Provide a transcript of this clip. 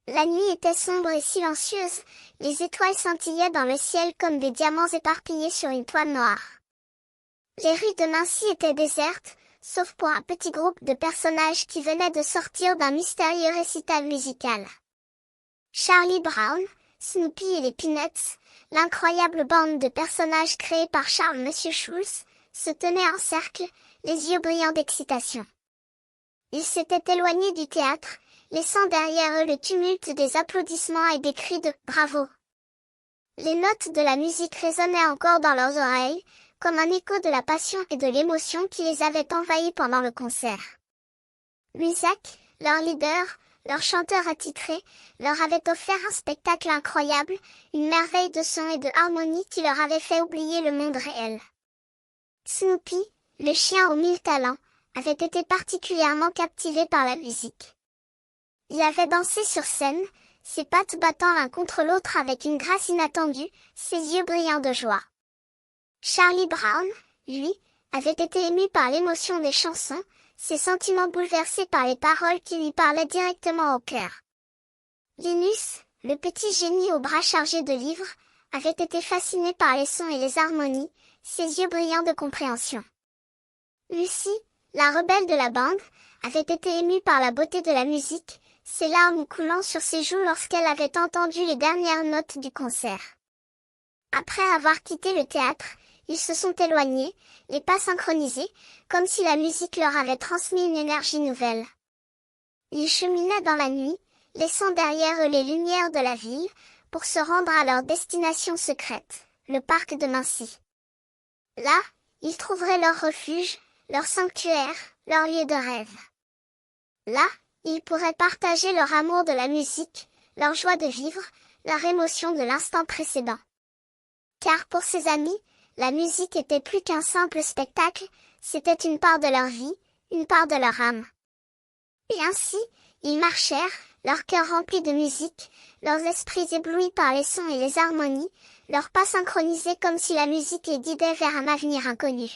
La nuit était sombre et silencieuse, les étoiles scintillaient dans le ciel comme des diamants éparpillés sur une toile noire. Les rues de Mincy étaient désertes, sauf pour un petit groupe de personnages qui venaient de sortir d'un mystérieux récital musical. Charlie Brown, Snoopy et les Peanuts, l'incroyable bande de personnages créés par Charles Monsieur Schulz, se tenaient en cercle, les yeux brillants d'excitation. Ils s'étaient éloignés du théâtre, laissant derrière eux le tumulte des applaudissements et des cris de « bravo ». Les notes de la musique résonnaient encore dans leurs oreilles, comme un écho de la passion et de l'émotion qui les avait envahis pendant le concert. Muzak, leur leader, leur chanteur attitré, leur avait offert un spectacle incroyable, une merveille de son et de harmonie qui leur avait fait oublier le monde réel. Snoopy, le chien aux 1000 talents, avait été particulièrement captivé par la musique. Il avait dansé sur scène, ses pattes battant l'un contre l'autre avec une grâce inattendue, ses yeux brillants de joie. Charlie Brown, lui, avait été ému par l'émotion des chansons, ses sentiments bouleversés par les paroles qui lui parlaient directement au cœur. Linus, le petit génie aux bras chargés de livres, avait été fasciné par les sons et les harmonies, ses yeux brillants de compréhension. Lucy, la rebelle de la bande, avait été émue par la beauté de la musique, ses larmes coulant sur ses joues lorsqu'elle avait entendu les dernières notes du concert. Après avoir quitté le théâtre, ils se sont éloignés, les pas synchronisés, comme si la musique leur avait transmis une énergie nouvelle. Ils cheminaient dans la nuit, laissant derrière eux les lumières de la ville, pour se rendre à leur destination secrète, le parc de Mincy. Là, ils trouveraient leur refuge, leur sanctuaire, leur lieu de rêve. Là, ils pourraient partager leur amour de la musique, leur joie de vivre, leur émotion de l'instant précédent. Car pour ces amis, la musique était plus qu'un simple spectacle, c'était une part de leur vie, une part de leur âme. Et ainsi, ils marchèrent, leur cœur rempli de musique, leurs esprits éblouis par les sons et les harmonies, leurs pas synchronisés comme si la musique les guidait vers un avenir inconnu.